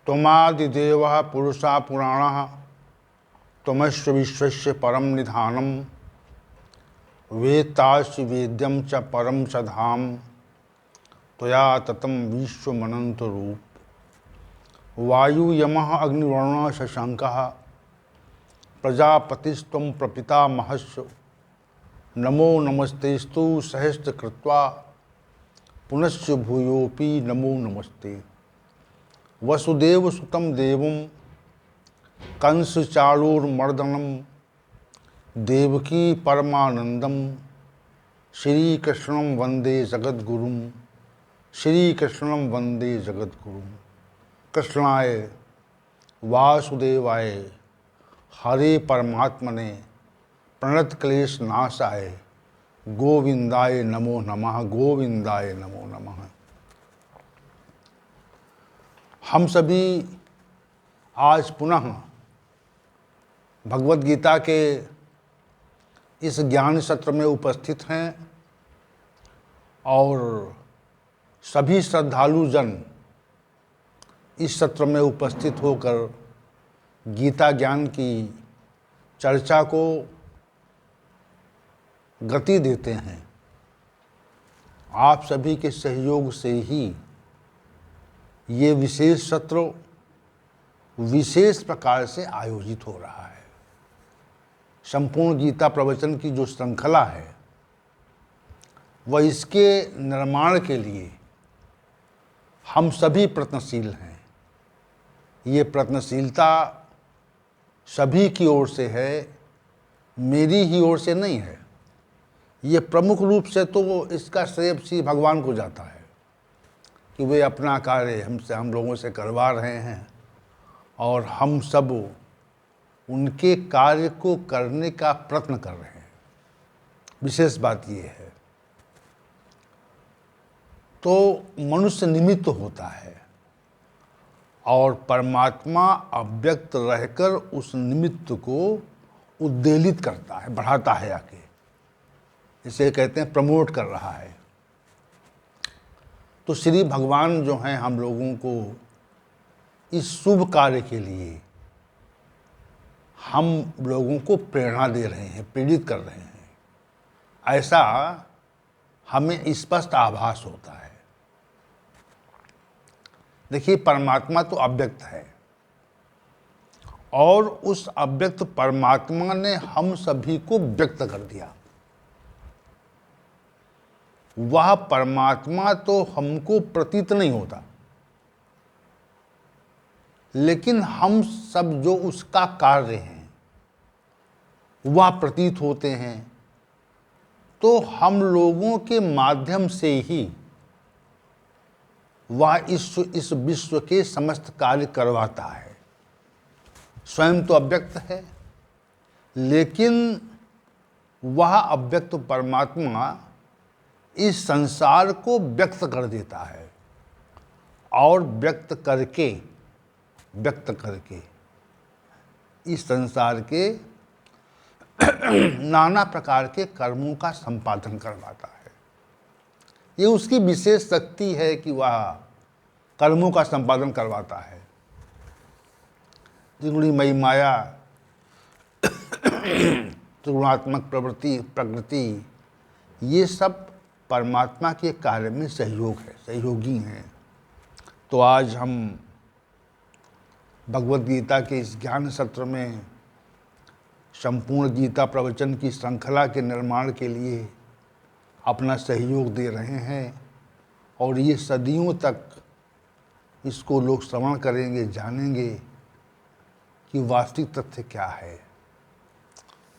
त्वमादिदेवः पुरुषः पुराणः त्वमस्य विश्वस्य परम निधानम वेत्तासि वेद्यं च परम च धाम त्वया ततं विश्वमनंत रूप। वायु यमः अग्निवर्णः शशांकः प्रजापतिस्त्वं प्रपितामहस्य नमो नमस्तेस्तु सहस्रकृत्वा पुनश्च भूयोऽपि नमो नमस्ते। वसुदेवसुतं देवं कंसचाणूरमर्दनं देवकी परमानंदम श्रीकृष्णं वंदे जगद्गुरुं श्रीकृष्णं वंदे जगद्गुरुं। कृष्णाय वासुदेवाय हरे परमात्मने प्रणत क्लेश नाशाय गोविंदाय नमो नमः गोविंदाय नमो नमः। हम सभी आज पुनः भगवद गीता के इस ज्ञान सत्र में उपस्थित हैं और सभी श्रद्धालु जन इस सत्र में उपस्थित होकर गीता ज्ञान की चर्चा को गति देते हैं। आप सभी के सहयोग से ही ये विशेष सत्र विशेष प्रकार से आयोजित हो रहा है। संपूर्ण गीता प्रवचन की जो श्रृंखला है वह इसके निर्माण के लिए हम सभी प्रयत्नशील हैं। ये प्रयत्नशीलता सभी की ओर से है, मेरी ही ओर से नहीं है। ये प्रमुख रूप से तो इसका श्रेय श्री भगवान को जाता है कि वे अपना कार्य हम लोगों से करवा रहे हैं और हम सब उनके कार्य को करने का प्रयत्न कर रहे हैं। विशेष बात ये है तो मनुष्य निमित्त होता है और परमात्मा अव्यक्त रहकर उस निमित्त को उद्वेलित करता है, बढ़ाता है आके। इसे कहते हैं प्रमोट कर रहा है। तो श्री भगवान जो हैं हम लोगों को इस शुभ कार्य के लिए हम लोगों को प्रेरणा दे रहे हैं, प्रेरित कर रहे हैं, ऐसा हमें स्पष्ट आभास होता है। देखिए, परमात्मा तो अव्यक्त है और उस अव्यक्त परमात्मा ने हम सभी को व्यक्त कर दिया। वह परमात्मा तो हमको प्रतीत नहीं होता, लेकिन हम सब जो उसका कार्य हैं वह प्रतीत होते हैं। तो हम लोगों के माध्यम से ही वह इस विश्व के समस्त कार्य करवाता है। स्वयं तो अव्यक्त है, लेकिन वह अव्यक्त परमात्मा इस संसार को व्यक्त कर देता है और व्यक्त करके इस संसार के नाना प्रकार के कर्मों का संपादन करवाता है। ये उसकी विशेष शक्ति है कि वह कर्मों का संपादन करवाता है। त्रिगुणमयी माया, त्रिगुणात्मक प्रकृति, ये सब परमात्मा के कार्य में सहयोगी हैं। तो आज हम भगवद गीता के इस ज्ञान सत्र में संपूर्ण गीता प्रवचन की श्रृंखला के निर्माण के लिए अपना सहयोग दे रहे हैं और ये सदियों तक इसको लोग श्रवण करेंगे, जानेंगे कि वास्तविक तथ्य क्या है।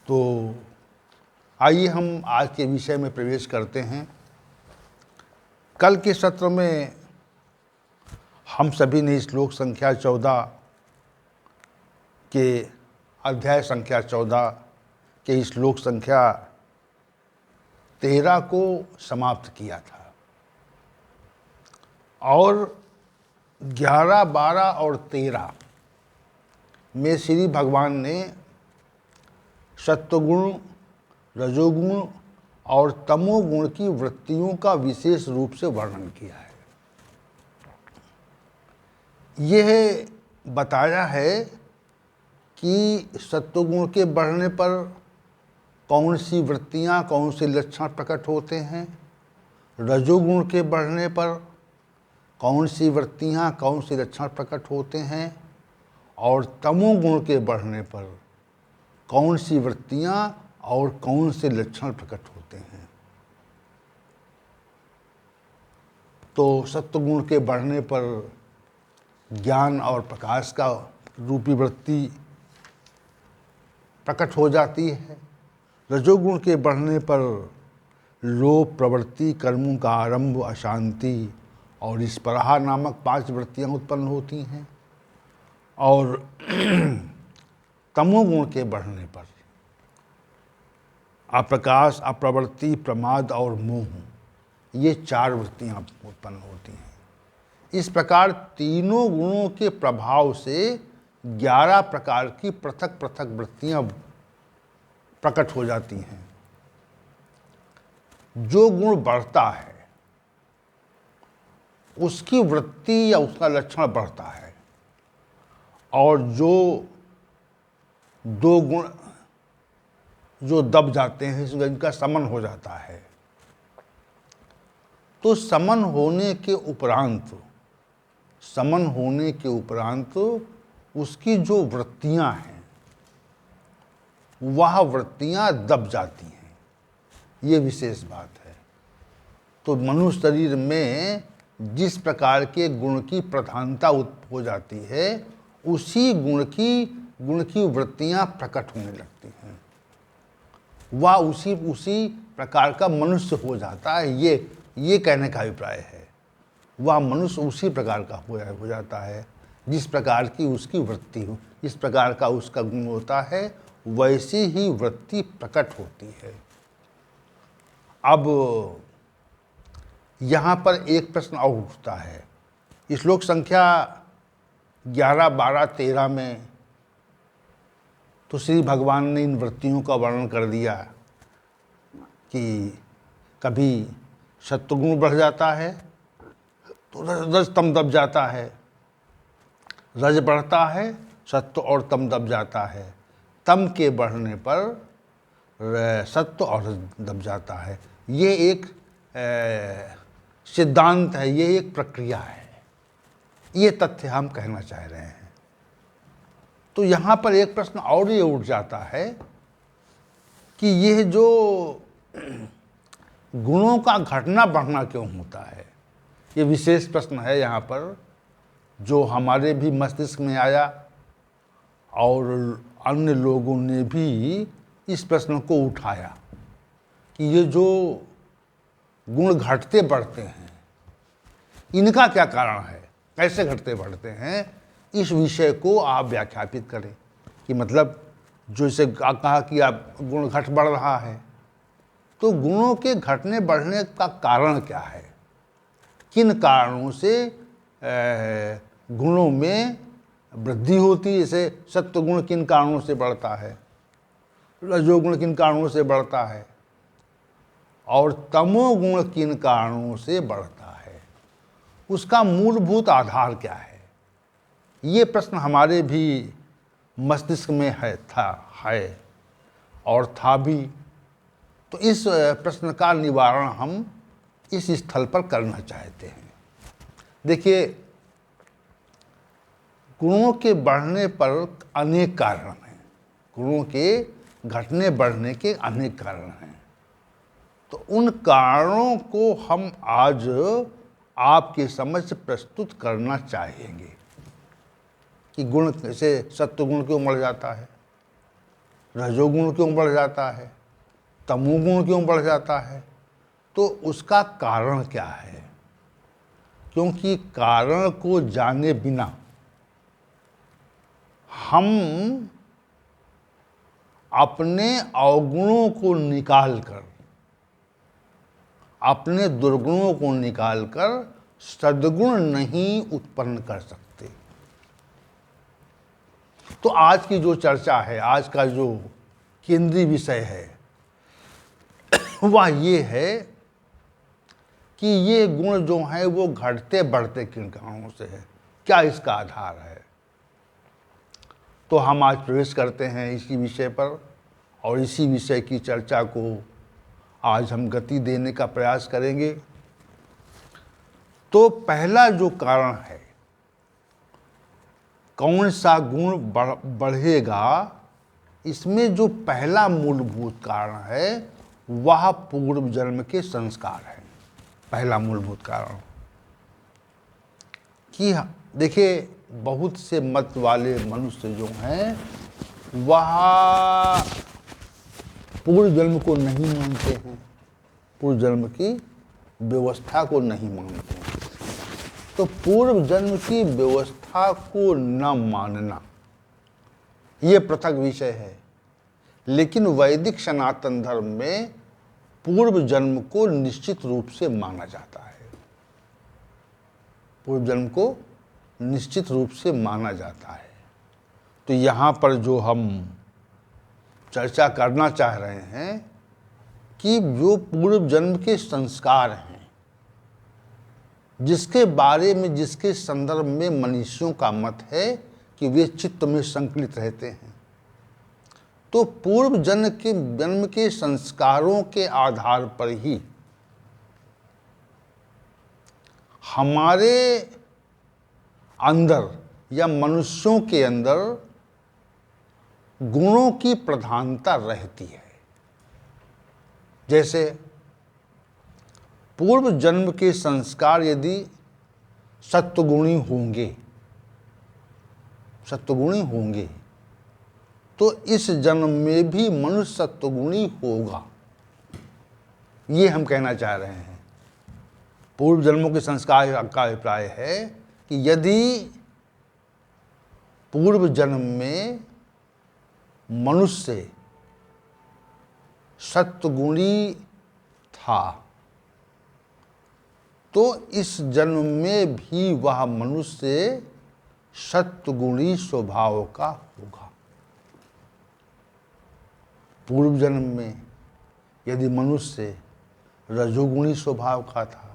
तो आइए हम आज के विषय में प्रवेश करते हैं। कल के सत्र में हम सभी ने श्लोक संख्या 14 के अध्याय संख्या 14 के श्लोक संख्या 13 को समाप्त किया था और 11, 12 और 13 में श्री भगवान ने सत्वगुण, रजोगुण और तमोगुण की वृत्तियों का विशेष रूप से वर्णन किया है। यह बताया है कि सत्वगुण के बढ़ने पर कौन सी वृत्तियाँ, कौन से लक्षण प्रकट होते हैं, रजोगुण के बढ़ने पर कौन सी वृत्तियाँ, कौन से लक्षण प्रकट होते हैं, और तमोगुण के बढ़ने पर कौन सी वृत्तियाँ और कौन से लक्षण प्रकट होते हैं। तो सत्वगुण के बढ़ने पर ज्ञान और प्रकाश का रूपी वृत्ति प्रकट हो जाती है। रजोगुण के बढ़ने पर लोभ, प्रवृत्ति, कर्मों का आरंभ, अशांति और स्पृहा नामक 5 वृत्तियाँ उत्पन्न होती हैं। और तमोगुण के बढ़ने पर अप्रकाश, अप्रवृत्ति, प्रमाद और मोह, ये 4 वृत्तियाँ उत्पन्न होती हैं। इस प्रकार तीनों गुणों के प्रभाव से 11 प्रकार की पृथक पृथक वृत्तियाँ प्रकट हो जाती हैं। जो गुण बढ़ता है उसकी वृत्ति या उसका लक्षण बढ़ता है, और जो 2 गुण जो दब जाते हैं इनका समन हो जाता है। तो समन होने के उपरांत उसकी जो वृत्तियां हैं वह वृत्तियां दब जाती हैं, ये विशेष बात है। तो मनुष्य शरीर में जिस प्रकार के गुण की प्रधानता हो जाती है उसी गुण की वृत्तियां प्रकट होने लगती हैं। वह उसी प्रकार का मनुष्य हो जाता है, ये कहने का अभिप्राय है। वह मनुष्य उसी प्रकार का हो जाता है जिस प्रकार की उसकी वृत्ति हो, इस प्रकार का उसका गुण होता है, वैसी ही वृत्ति प्रकट होती है। अब यहाँ पर एक प्रश्न और उठता है। श्लोक संख्या 11, 12, 13 में तो श्री भगवान ने इन वृत्तियों का वर्णन कर दिया कि कभी सत्वगुण बढ़ जाता है तो रज तम दब जाता है, रज बढ़ता है सत्व और तम दब जाता है, तम के बढ़ने पर सत्व और रज दब जाता है। ये एक सिद्धांत है, ये एक प्रक्रिया है, ये तथ्य हम कहना चाह रहे हैं। तो यहाँ पर एक प्रश्न और ये उठ जाता है कि यह जो गुणों का घटना बढ़ना क्यों होता है, ये विशेष प्रश्न है यहाँ पर, जो हमारे भी मस्तिष्क में आया और अन्य लोगों ने भी इस प्रश्न को उठाया कि ये जो गुण घटते बढ़ते हैं इनका क्या कारण है, कैसे घटते बढ़ते हैं, इस विषय को आप व्याख्यापित करें। कि मतलब जो इसे कहा कि आप गुण घट बढ़ रहा है, तो गुणों के घटने बढ़ने का कारण क्या है, किन कारणों से गुणों में वृद्धि होती है। जैसे सत्वगुण किन कारणों से बढ़ता है, रजोगुण किन कारणों से बढ़ता है, और तमोगुण किन कारणों से बढ़ता है, उसका मूलभूत आधार क्या है। ये प्रश्न हमारे भी मस्तिष्क में है और था भी। तो इस प्रश्न का निवारण हम इस स्थल पर करना चाहते हैं। देखिए, गुणों के बढ़ने पर अनेक कारण हैं, गुणों के घटने बढ़ने के अनेक कारण हैं। तो उन कारणों को हम आज आपके समक्ष प्रस्तुत करना चाहेंगे कि गुण से सत्वगुण क्यों बढ़ जाता है, रजोगुण क्यों बढ़ जाता है, तमोगुण क्यों बढ़ जाता है, तो उसका कारण क्या है। क्योंकि कारण को जाने बिना हम अपने अवगुणों को निकालकर, अपने दुर्गुणों को निकालकर सद्गुण नहीं उत्पन्न कर सकते। तो आज की जो चर्चा है, आज का जो केंद्रीय विषय है वह ये है कि ये गुण जो हैं वो घटते बढ़ते किन कारणों से है, क्या इसका आधार है। तो हम आज प्रवेश करते हैं इसी विषय पर, और इसी विषय की चर्चा को आज हम गति देने का प्रयास करेंगे। तो पहला जो कारण है, कौन सा गुण बढ़ेगा, इसमें जो पहला मूलभूत कारण है वह पूर्व जन्म के संस्कार है। पहला मूलभूत कारण कि देखिए, बहुत से मत वाले मनुष्य जो हैं वह पूर्व जन्म को नहीं मानते हैं, पूर्व जन्म की व्यवस्था को नहीं मानते हैं। तो पूर्व जन्म की व्यवस्था को न मानना ये पृथक विषय है, लेकिन वैदिक सनातन धर्म में पूर्व जन्म को निश्चित रूप से माना जाता है। पूर्व जन्म को निश्चित रूप से माना जाता है। तो यहाँ पर जो हम चर्चा करना चाह रहे हैं कि जो पूर्व जन्म के संस्कार हैं, जिसके बारे में, जिसके संदर्भ में मनीषियों का मत है कि वे चित्त में संकलित रहते हैं, तो पूर्व जन्म के संस्कारों के आधार पर ही हमारे अंदर या मनुष्यों के अंदर गुणों की प्रधानता रहती है। जैसे पूर्व जन्म के संस्कार यदि सत्वगुणी होंगे तो इस जन्म में भी मनुष्य सत्वगुणी होगा, ये हम कहना चाह रहे हैं। पूर्व जन्मों के संस्कार का अभिप्राय है कि यदि पूर्व जन्म में मनुष्य सत्वगुणी था तो इस जन्म में भी वह मनुष्य सत्वगुणी स्वभाव का होगा। पूर्व जन्म में यदि मनुष्य रजोगुणी स्वभाव का था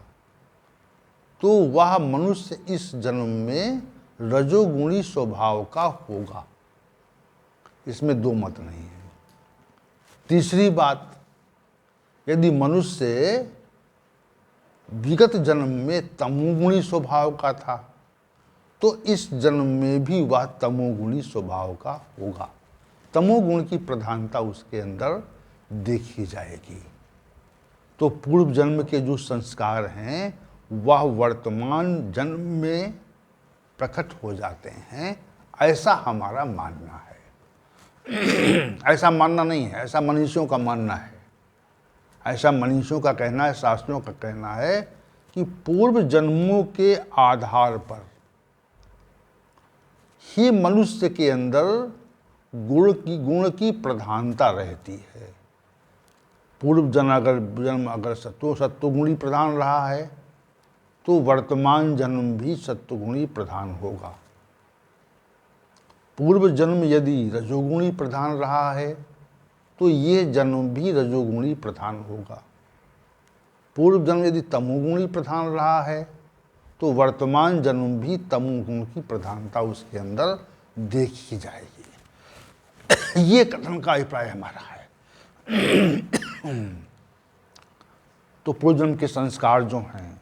तो वह मनुष्य इस जन्म में रजोगुणी स्वभाव का होगा, इसमें दो मत नहीं है। तीसरी बात, यदि मनुष्य विगत जन्म में तमोगुणी स्वभाव का था तो इस जन्म में भी वह तमोगुणी स्वभाव का होगा। तमोगुण की प्रधानता उसके अंदर देखी जाएगी। तो पूर्व जन्म के जो संस्कार हैं वह वर्तमान जन्म में प्रकट हो जाते हैं, ऐसा हमारा मानना है। ऐसा मानना नहीं है, ऐसा मनीषियों का मानना है। ऐसा मनीषियों का कहना है, शास्त्रों का कहना है कि पूर्व जन्मों के आधार पर ही मनुष्य के अंदर गुण की प्रधानता रहती है। पूर्व जन्म अगर सत्वगुणी प्रधान रहा है तो वर्तमान जन्म भी सत्वगुणी प्रधान होगा। पूर्व जन्म यदि रजोगुणी प्रधान रहा है तो ये जन्म भी रजोगुणी प्रधान होगा। पूर्व जन्म यदि तमोगुणी प्रधान रहा है तो वर्तमान जन्म भी तमोगुण की प्रधानता उसके अंदर देखी जाएगी। ये कथन का अभिप्राय हमारा है। तो पूर्व जन्म के संस्कार जो हैं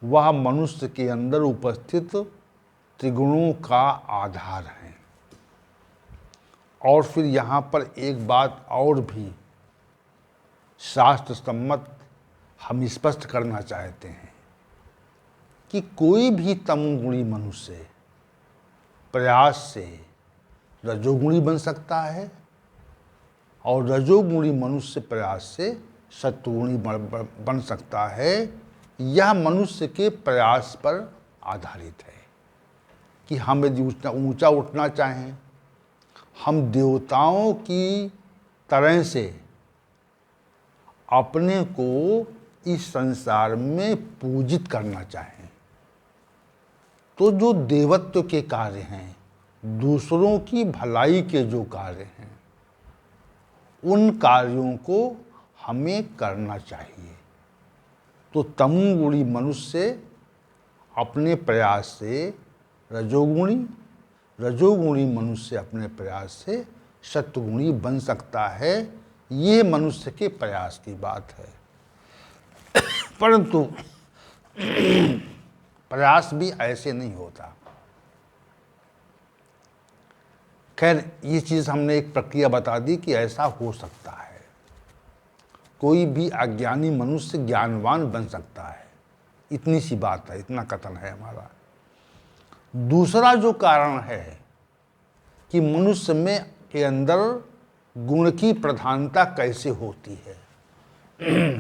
वह मनुष्य के अंदर उपस्थित त्रिगुणों का आधार है। और फिर यहाँ पर एक बात और भी शास्त्र सम्मत हम स्पष्ट करना चाहते हैं कि कोई भी तमोगुणी मनुष्य प्रयास से रजोगुणी बन सकता है और रजोगुणी मनुष्य प्रयास से सत्वगुणी बन सकता है। यह मनुष्य के प्रयास पर आधारित है कि हम यदि ऊंचा उठना चाहें, हम देवताओं की तरह से अपने को इस संसार में पूजित करना चाहें, तो जो देवत्व के कार्य हैं, दूसरों की भलाई के जो कार्य हैं, उन कार्यों को हमें करना चाहिए। तो तमोगुणी मनुष्य अपने प्रयास से रजोगुणी रजोगुणी मनुष्य अपने प्रयास से सत्वगुणी बन सकता है। ये मनुष्य के प्रयास की बात है। परंतु प्रयास भी ऐसे नहीं होता। खैर, ये चीज़ हमने एक प्रक्रिया बता दी कि ऐसा हो सकता है। कोई भी अज्ञानी मनुष्य ज्ञानवान बन सकता है, इतनी सी बात है, इतना कथन है हमारा। दूसरा जो कारण है कि मनुष्य में के अंदर गुण की प्रधानता कैसे होती है,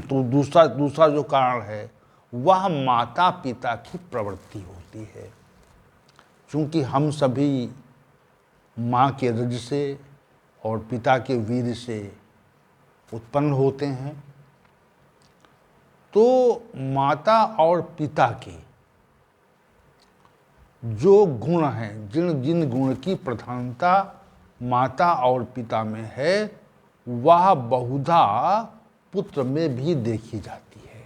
तो दूसरा जो कारण है वह माता पिता की प्रवृत्ति होती है। क्योंकि हम सभी माँ के रज से और पिता के वीर से उत्पन्न होते हैं, तो माता और पिता के जो गुण हैं, जिन जिन गुण की प्रधानता माता और पिता में है, वह बहुधा पुत्र में भी देखी जाती है।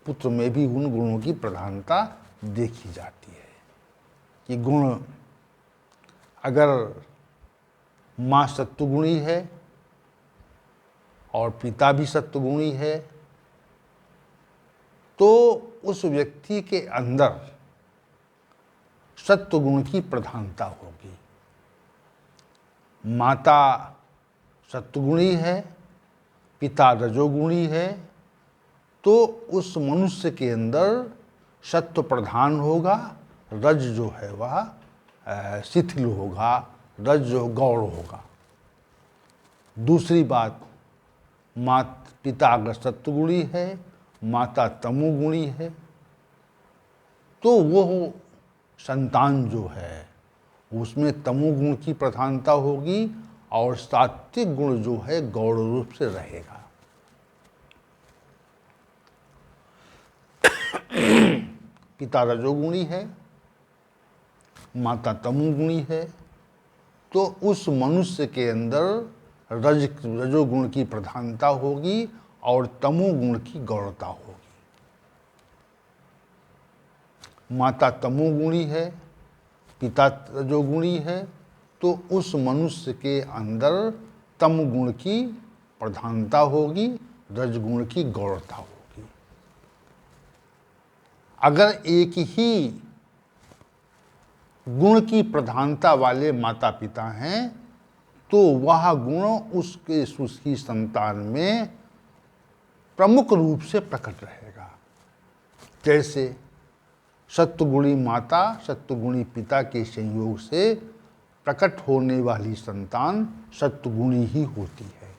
पुत्र में भी उन गुणों की प्रधानता देखी जाती है कि गुण, अगर माँ सत्वगुणी है और पिता भी सत्वगुणी है, तो उस व्यक्ति के अंदर सत्वगुण की प्रधानता होगी। माता सत्वगुणी है, पिता रजोगुणी है, तो उस मनुष्य के अंदर सत्व प्रधान होगा, रज जो है वह शिथिल होगा, रज जो गौड़ होगा। दूसरी बात, पिता अगर सत्वगुणी है, माता तमोगुणी है, तो वो संतान जो है उसमें तमोगुण की प्रधानता होगी और सात्विक गुण जो है गौड़ रूप से रहेगा। पिता रजोगुणी है, माता तमोगुणी है, तो उस मनुष्य के अंदर रजोगुण की प्रधानता होगी और तमोगुण की गौरता होगी। माता तमोगुणी है, पिता रजोगुणी है, तो उस मनुष्य के अंदर तमगुण की प्रधानता होगी, रजगुण की गौरता होगी। अगर एक ही गुण की प्रधानता वाले माता पिता हैं, तो वह गुण उसकी संतान में प्रमुख रूप से प्रकट रहेगा। जैसे सत्वगुणी माता सत्वगुणी पिता के संयोग से प्रकट होने वाली संतान सत्वगुणी ही होती है।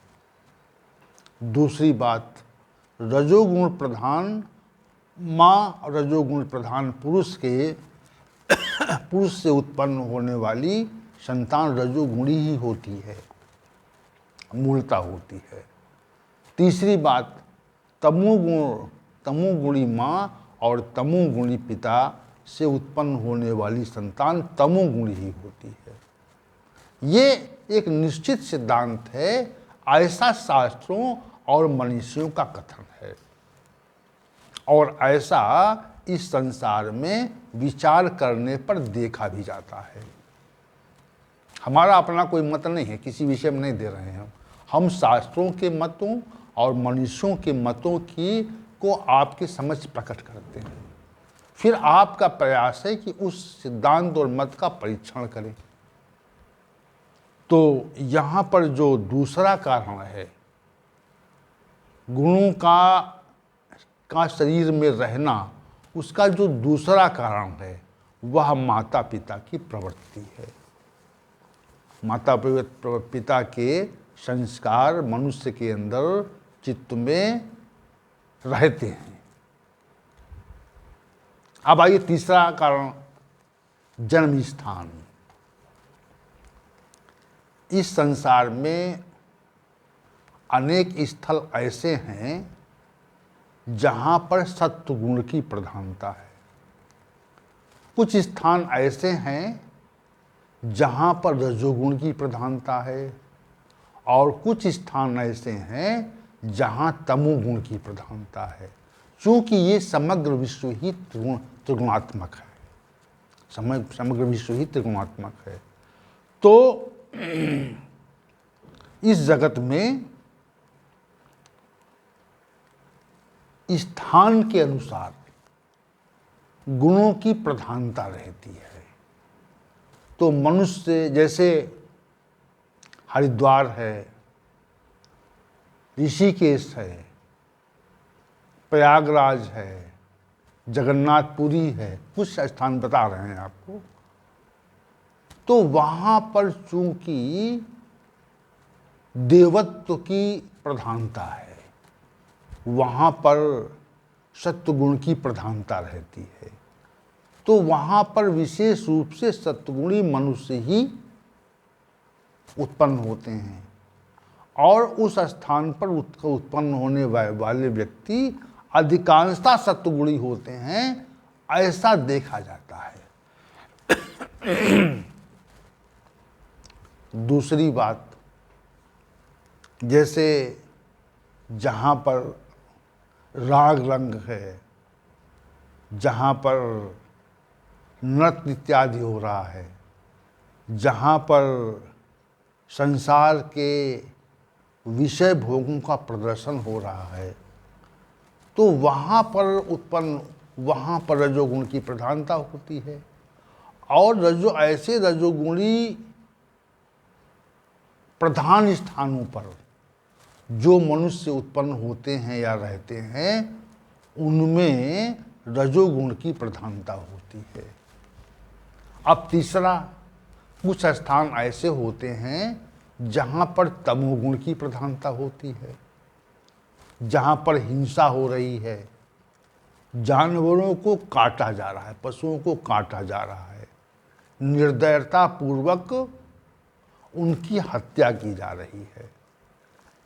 दूसरी बात, रजोगुण प्रधान माँ, रजोगुण प्रधान पुरुष से उत्पन्न होने वाली संतान रजोगुणी ही होती है, मूलता होती है। तीसरी बात, तमोगुणी माँ और तमोगुणी पिता से उत्पन्न होने वाली संतान तमोगुणी ही होती है। ये एक निश्चित सिद्धांत है, ऐसा शास्त्रों और मनीषियों का कथन है, और ऐसा इस संसार में विचार करने पर देखा भी जाता है। हमारा अपना कोई मत नहीं है, किसी विषय में नहीं दे रहे हैं हम शास्त्रों के मतों और मनीषियों के मतों को आपके समझ प्रकट करते हैं। फिर आपका प्रयास है कि उस सिद्धांत और मत का परीक्षण करें। तो यहाँ पर जो दूसरा कारण है, गुणों का शरीर में रहना, उसका जो दूसरा कारण है वह माता पिता की प्रवृत्ति है। माता पिता के संस्कार मनुष्य के अंदर चित्त में रहते हैं। अब आइए तीसरा कारण, जन्म स्थान। इस संसार में अनेक स्थल ऐसे हैं जहाँ पर सत्वगुण की प्रधानता है। कुछ स्थान ऐसे हैं जहाँ पर रजोगुण की प्रधानता है, और कुछ स्थान ऐसे हैं जहाँ तमोगुण की प्रधानता है। क्योंकि ये समग्र विश्व ही त्रिगुणात्मक है। समग्र विश्व ही त्रिगुणात्मक है। तो इस जगत में स्थान के अनुसार गुणों की प्रधानता रहती है। तो मनुष्य जैसे हरिद्वार है, ऋषिकेश है, प्रयागराज है, जगन्नाथपुरी है, कुछ स्थान बता रहे हैं आपको। तो वहाँ पर चूंकि देवत्व की प्रधानता है, वहाँ पर सत्वगुण की प्रधानता रहती है, तो वहाँ पर विशेष रूप से सत्वगुणी मनुष्य ही उत्पन्न होते हैं और उस स्थान पर उत्पन्न होने वाले व्यक्ति अधिकांशतः सत्वगुणी होते हैं, ऐसा देखा जाता है। दूसरी बात, जैसे जहाँ पर राग रंग है, जहाँ पर नृत्य इत्यादि हो रहा है, जहाँ पर संसार के विषय भोगों का प्रदर्शन हो रहा है, तो वहाँ पर रजोगुण की प्रधानता होती है। और ऐसे रजोगुणी प्रधान स्थानों पर जो मनुष्य उत्पन्न होते हैं या रहते हैं, उनमें रजोगुण की प्रधानता होती है। अब तीसरा, कुछ स्थान ऐसे होते हैं जहाँ पर तमोगुण की प्रधानता होती है, जहाँ पर हिंसा हो रही है, जानवरों को काटा जा रहा है, पशुओं को काटा जा रहा है, निर्दयता पूर्वक उनकी हत्या की जा रही है,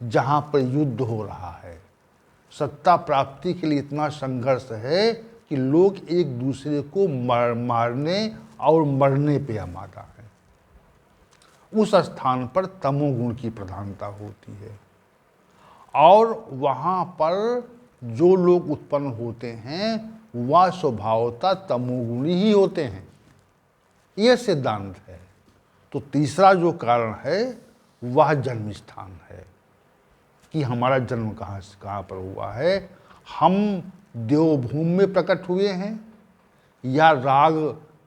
जहाँ पर युद्ध हो रहा है, सत्ता प्राप्ति के लिए इतना संघर्ष है कि लोग एक दूसरे को मारने और मरने पे आमादा है, उस स्थान पर तमोगुण की प्रधानता होती है। और वहाँ पर जो लोग उत्पन्न होते हैं वह स्वभावतः तमोगुणी ही होते हैं, यह सिद्धांत है। तो तीसरा जो कारण है वह जन्म स्थान है, कि हमारा जन्म कहाँ पर हुआ है। हम देवभूमि में प्रकट हुए हैं या राग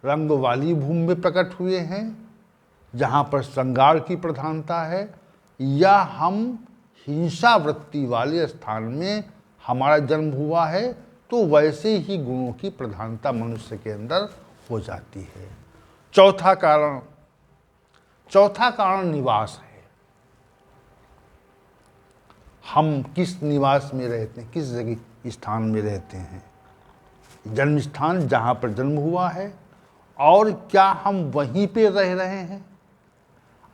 रंग वाली भूमि में प्रकट हुए हैं जहाँ पर श्रृंगार की प्रधानता है, या हम हिंसा वृत्ति वाले स्थान में हमारा जन्म हुआ है, तो वैसे ही गुणों की प्रधानता मनुष्य के अंदर हो जाती है। चौथा कारण निवास है। हम किस निवास में रहते हैं, किस जगह स्थान में रहते हैं, जन्म स्थान जहाँ पर जन्म हुआ है, और क्या हम वहीं पे रह रहे हैं।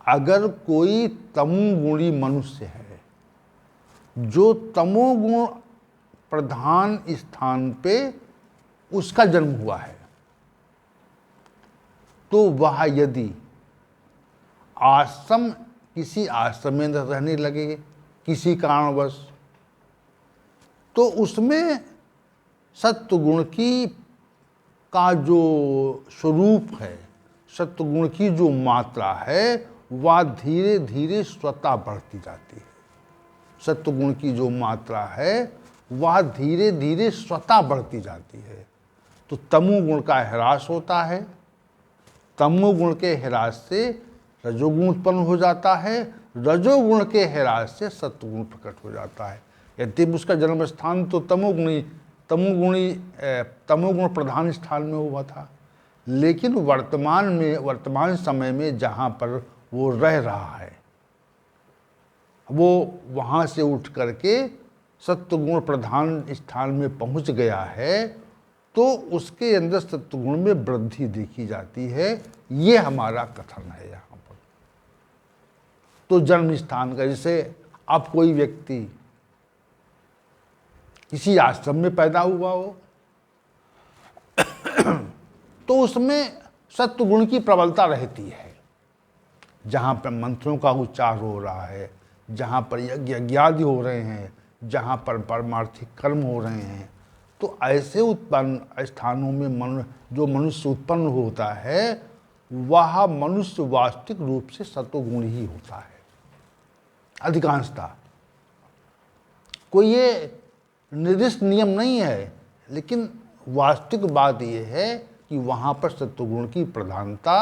अगर कोई तमोगुणी मनुष्य है जो तमोगुण प्रधान स्थान पे उसका जन्म हुआ है, तो वह यदि किसी आश्रम में रहने लगे किसी कारणवश, तो उसमें सत्वगुण का जो स्वरूप है, सत्वगुण की जो मात्रा है, वह धीरे धीरे स्वतः बढ़ती जाती है। सत्वगुण की जो मात्रा है वह धीरे धीरे स्वतः बढ़ती जाती है। तो तमोगुण का ह्रास होता है, तमोगुण के ह्रास से रजोगुण उत्पन्न हो जाता है, रजोगुण के ह्रास से सत्वगुण प्रकट हो जाता है। यद्यपि उसका जन्म स्थान तो तमोगुण प्रधान स्थान में हुआ था, लेकिन वर्तमान समय में जहाँ पर वो रह रहा है, वो वहाँ से उठ करके सत्वगुण प्रधान स्थान में पहुँच गया है, तो उसके अंदर सत्वगुण में वृद्धि देखी जाती है। ये हमारा कथन है यहाँ पर। तो जन्म स्थान का, जैसे अब कोई व्यक्ति किसी आश्रम में पैदा हुआ हो तो उसमें सत्वगुण की प्रबलता रहती है। जहाँ पर मंत्रों का उच्चार हो रहा है, जहाँ पर यज्ञ आदि हो रहे हैं, जहाँ पर परमार्थिक कर्म हो रहे हैं, तो ऐसे उत्पन्न स्थानों में जो मनुष्य उत्पन्न होता है वह मनुष्य वास्तविक रूप से सत्वगुण ही होता है अधिकांशतः। कोई ये निर्दिष्ट नियम नहीं है, लेकिन वास्तविक बात यह है कि वहाँ पर सत्वगुण की प्रधानता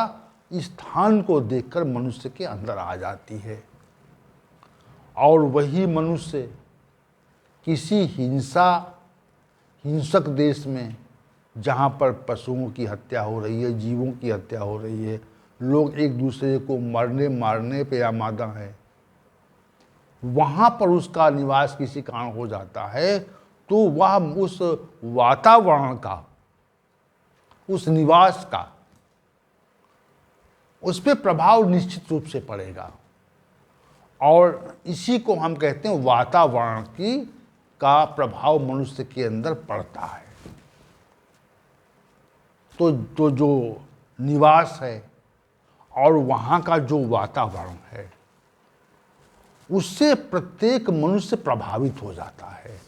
स्थान को देखकर मनुष्य के अंदर आ जाती है, और वही मनुष्य किसी हिंसक देश में जहाँ पर पशुओं की हत्या हो रही है, जीवों की हत्या हो रही है, लोग एक दूसरे को मारने पे आमादा हैं, वहाँ पर उसका निवास किसी कारण हो जाता है तो वह उस वातावरण का, उस निवास का उस पर प्रभाव निश्चित रूप से पड़ेगा। और इसी को हम कहते हैं वातावरण का प्रभाव मनुष्य के अंदर पड़ता है। तो जो निवास है और वहाँ का जो वातावरण है उससे प्रत्येक मनुष्य प्रभावित हो जाता है,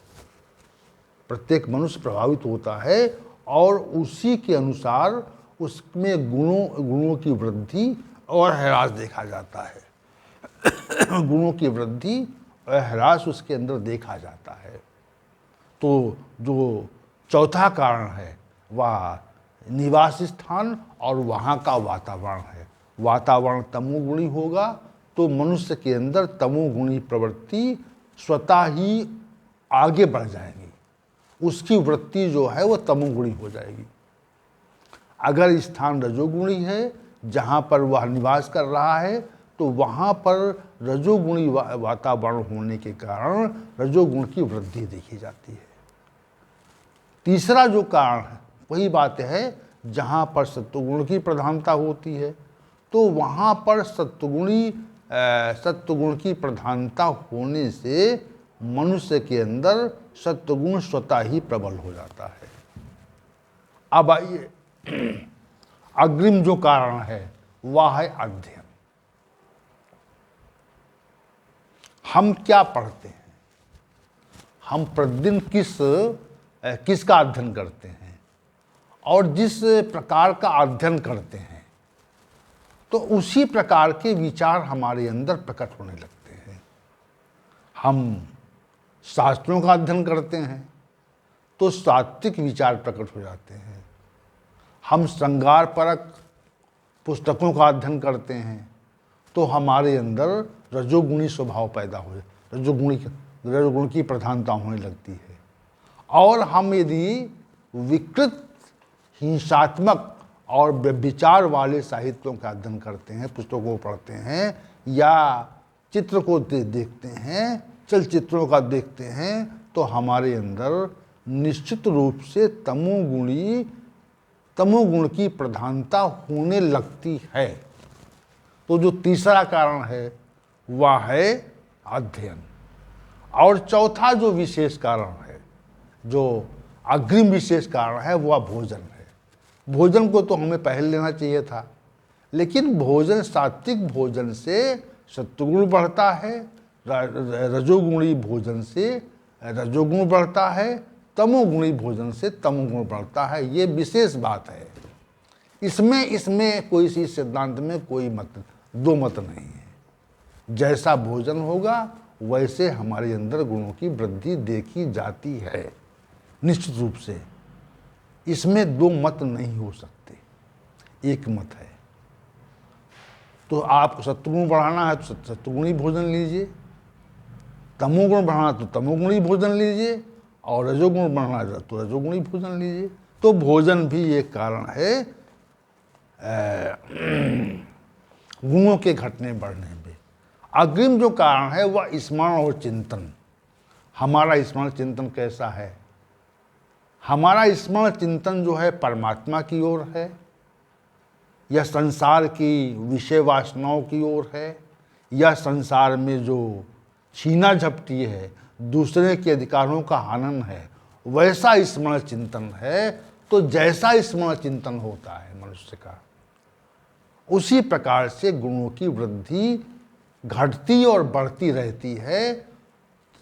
प्रत्येक मनुष्य प्रभावित होता है और उसी के अनुसार उसमें गुणों की वृद्धि और ह्रास देखा जाता है। गुणों की वृद्धि और ह्रास उसके अंदर देखा जाता है। तो जो चौथा कारण है वह निवास स्थान और वहाँ का वातावरण है। वातावरण तमोगुणी होगा तो मनुष्य के अंदर तमोगुणी प्रवृत्ति स्वतः ही आगे बढ़ जाएगी, उसकी वृत्ति जो है वह तमोगुणी हो जाएगी। अगर स्थान रजोगुणी है जहाँ पर वह निवास कर रहा है तो वहाँ पर रजोगुणी वातावरण होने के कारण रजोगुण की वृद्धि देखी जाती है। तीसरा जो कारण है वही बात है जहाँ पर सत्वगुण की प्रधानता होती है, तो वहाँ पर सत्वगुण की प्रधानता होने से मनुष्य के अंदर सत्वगुण स्वतः ही प्रबल हो जाता है। अब आइए अग्रिम जो कारण है वह है अध्ययन। हम क्या पढ़ते हैं, हम प्रतिदिन किसका अध्ययन करते हैं, और जिस प्रकार का अध्ययन करते हैं तो उसी प्रकार के विचार हमारे अंदर प्रकट होने लगते हैं। हम शास्त्रों का अध्ययन करते हैं तो सात्विक विचार प्रकट हो जाते हैं। हम श्रृंगारपरक पुस्तकों का अध्ययन करते हैं तो हमारे अंदर रजोगुणी स्वभाव पैदा हो, रजोगुण की प्रधानता होने लगती है। और हम यदि विकृत, हिंसात्मक और विचार वाले साहित्यों का अध्ययन करते हैं, पुस्तकों को पढ़ते हैं या चित्र को देखते हैं, चलचित्रों का देखते हैं, तो हमारे अंदर निश्चित रूप से तमोगुण की प्रधानता होने लगती है। तो जो तीसरा कारण है वह है अध्ययन। और चौथा जो विशेष कारण है, जो अग्रिम विशेष कारण है, वह भोजन है। भोजन को तो हमें पहले लेना चाहिए था, लेकिन भोजन, सात्विक भोजन से सत्वगुण बढ़ता है, रजोगुणी भोजन से रजोगुण बढ़ता है, तमोगुणी भोजन से तमोगुण बढ़ता है। ये विशेष बात है। इसमें कोई सी सिद्धांत में कोई दो मत नहीं है। जैसा भोजन होगा वैसे हमारे अंदर गुणों की वृद्धि देखी जाती है निश्चित रूप से। इसमें दो मत नहीं हो सकते, एक मत है। तो आपको सत्वगुण बढ़ाना है तो सत्वगुणी भोजन लीजिए, तमोगुण बढ़ाना तो तमोगुणी भोजन लीजिए, और रजोगुण बढ़ाना है तो रजोगुणी भोजन लीजिए। तो भोजन भी एक कारण है गुणों के घटने बढ़ने में। अग्रिम जो कारण है वह स्मरण और चिंतन। हमारा स्मरण चिंतन कैसा है? हमारा स्मरण चिंतन जो है परमात्मा की ओर है या संसार की विषय वासनाओं की ओर है, या संसार में जो छीना झपटी है, दूसरे के अधिकारों का हनन है, वैसा स्मरण चिंतन है। तो जैसा स्मरण चिंतन होता है मनुष्य का, उसी प्रकार से गुणों की वृद्धि घटती और बढ़ती रहती है।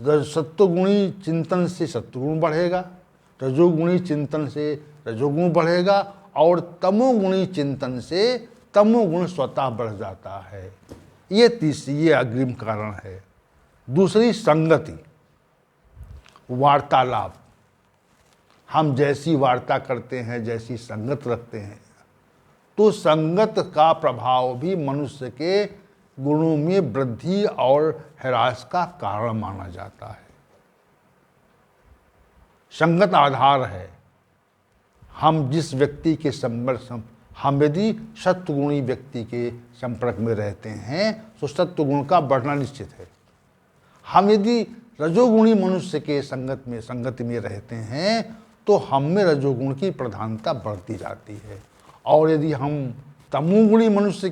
सत्वगुणी चिंतन से सत्वगुण बढ़ेगा, रजोगुणी चिंतन से रजोगुण बढ़ेगा और तमोगुणी चिंतन से तमोगुण स्वतः बढ़ जाता है। ये अग्रिम कारण है। दूसरी संगति, वार्तालाप। हम जैसी वार्ता करते हैं, जैसी संगत रखते हैं, तो संगत का प्रभाव भी मनुष्य के गुणों में वृद्धि और ह्रास का कारण माना जाता है। संगत आधार है। हम जिस व्यक्ति के हम यदि सत्वगुणी व्यक्ति के संपर्क में रहते हैं तो सत्वगुण का बढ़ना निश्चित है। हम यदि रजोगुणी मनुष्य के संगति में रहते हैं तो हम में रजोगुण की प्रधानता बढ़ती जाती है। और यदि हम तमोगुणी मनुष्य